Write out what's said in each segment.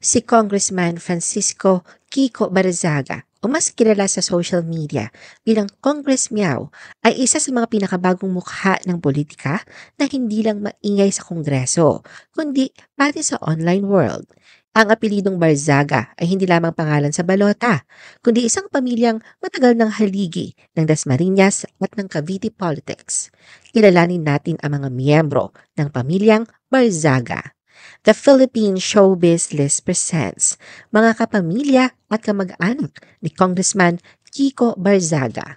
Si Congressman Francisco Kiko Barzaga o mas kilala sa social media bilang Congress Meow ay isa sa mga pinakabagong mukha ng politika na hindi lang maingay sa Kongreso, kundi pati sa online world. Ang apelidong Barzaga ay hindi lamang pangalan sa balota, kundi isang pamilyang matagal ng haligi ng Dasmariñas at ng Cavite politics. Kilalanin natin ang mga miyembro ng pamilyang Barzaga. The Philippine Showbiz List presents mga kapamilya at kamag-anak ni Congressman Kiko Barzaga.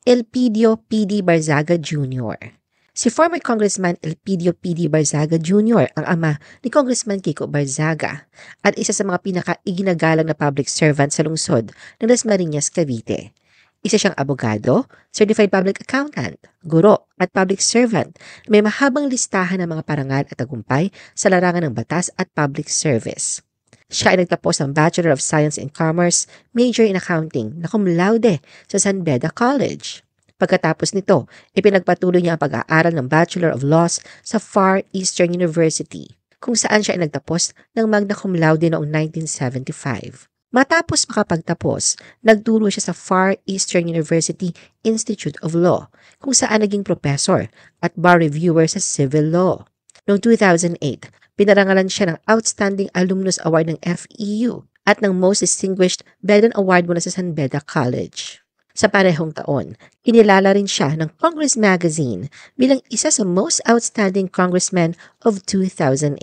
Elpidio P.D. Barzaga Jr. Si former Congressman Elpidio P.D. Barzaga Jr. ang ama ni Congressman Kiko Barzaga at isa sa mga pinaka-iginagalang na public servant sa lungsod ng Dasmariñas, Cavite. Isa siyang abogado, certified public accountant, guro at public servant na may mahabang listahan ng mga parangal at tagumpay sa larangan ng batas at public service. Siya ay nagtapos ng Bachelor of Science in Commerce, major in accounting na cum laude sa San Beda College. Pagkatapos nito, ipinagpatuloy niya ang pag-aaral ng Bachelor of Laws sa Far Eastern University, kung saan siya ay nagtapos ng magna cum laude noong 1975. Matapos makapagtapos, nagturo siya sa Far Eastern University Institute of Law, kung saan naging professor at bar reviewer sa civil law. Noong 2008, pinarangalan siya ng Outstanding Alumnus Award ng FEU at ng Most Distinguished Bedon Award mula sa San Beda College. Sa parehong taon, kinilala rin siya ng Congress Magazine bilang isa sa Most Outstanding Congressman of 2008.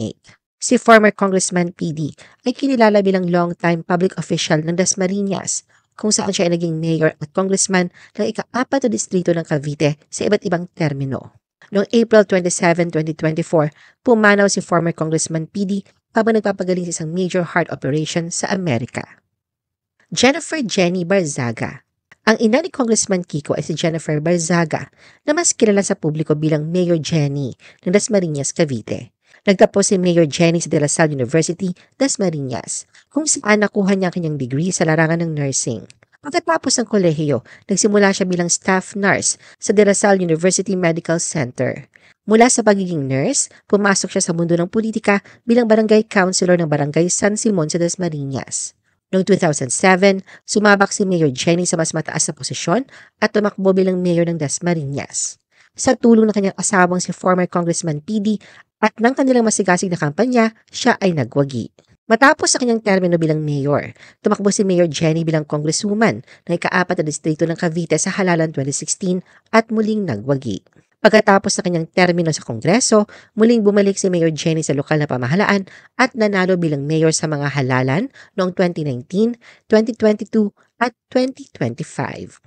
Si former Congressman PD ay kinilala bilang long-time public official ng Dasmariñas, kung saan siya ay naging mayor at congressman ng ika-4 na distrito ng Cavite sa iba't ibang termino. Noong April 27, 2024, pumanaw si former Congressman PD habang nagpapagaling sa isang major heart operation sa Amerika. Jennifer Jenny Barzaga. Ang ina ni Congressman Kiko ay si Jennifer Barzaga na mas kilala sa publiko bilang Mayor Jenny ng Dasmariñas, Cavite. Nagtapos si Mayor Jenny sa De La Salle University, Dasmariñas, kung saan nakuha niya ang kanyang degree sa larangan ng nursing. Pagkatapos ng kolehiyo, nagsimula siya bilang staff nurse sa De La Salle University Medical Center. Mula sa pagiging nurse, pumasok siya sa mundo ng politika bilang barangay councilor ng barangay San Simon sa Dasmariñas. Noong 2007, sumabak si Mayor Jenny sa mas mataas na posisyon at tumakbo bilang mayor ng Dasmariñas. Sa tulong ng kanyang asawang si former Congressman PD at ng kanilang masigasig na kampanya, siya ay nagwagi. Matapos sa kanyang termino bilang mayor, tumakbo si Mayor Jenny bilang congresswoman ng ika-4 na distrito ng Cavite sa halalan 2016 at muling nagwagi. Pagkatapos sa kanyang termino sa Kongreso, muling bumalik si Mayor Jenny sa lokal na pamahalaan at nanalo bilang mayor sa mga halalan noong 2019, 2022 at 2025.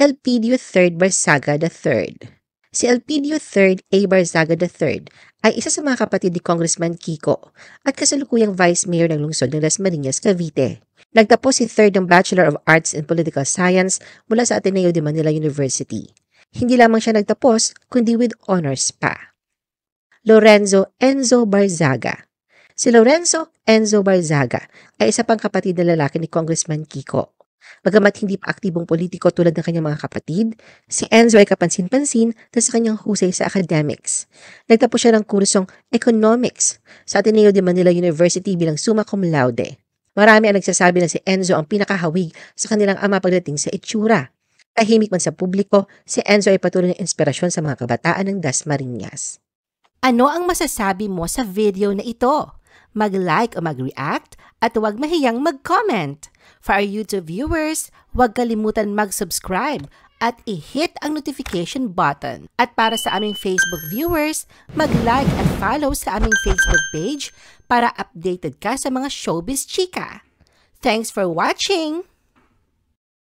Elpidio III Barzaga III. Si Elpidio III A. Barzaga III ay isa sa mga kapatid ni Congressman Kiko at kasalukuyang Vice Mayor ng lungsod ng Dasmariñas, Cavite. Nagtapos si III ng Bachelor of Arts in Political Science mula sa Ateneo de Manila University. Hindi lamang siya nagtapos, kundi with honors pa. Lorenzo Enzo Barzaga. Si Lorenzo Enzo Barzaga ay isa pang kapatid na lalaki ni Congressman Kiko. Bagamat hindi pa aktibong politiko tulad ng kanyang mga kapatid, si Enzo ay kapansin-pansin dahil sa kanyang husay sa academics. Nagtapos siya ng kursong Economics sa Ateneo de Manila University bilang summa cum laude. Marami ang nagsasabi na si Enzo ang pinakahawig sa kanilang ama pagdating sa itsura. Tahimik man sa publiko, si Enzo ay patuloy ng inspirasyon sa mga kabataan ng Dasmariñas. Ano ang masasabi mo sa video na ito? Mag-like o mag-react at huwag mahiyang mag-comment. For our YouTube viewers, huwag kalimutan mag-subscribe at i-hit ang notification button. At para sa aming Facebook viewers, mag-like at follow sa aming Facebook page para updated ka sa mga showbiz chika. Thanks for watching!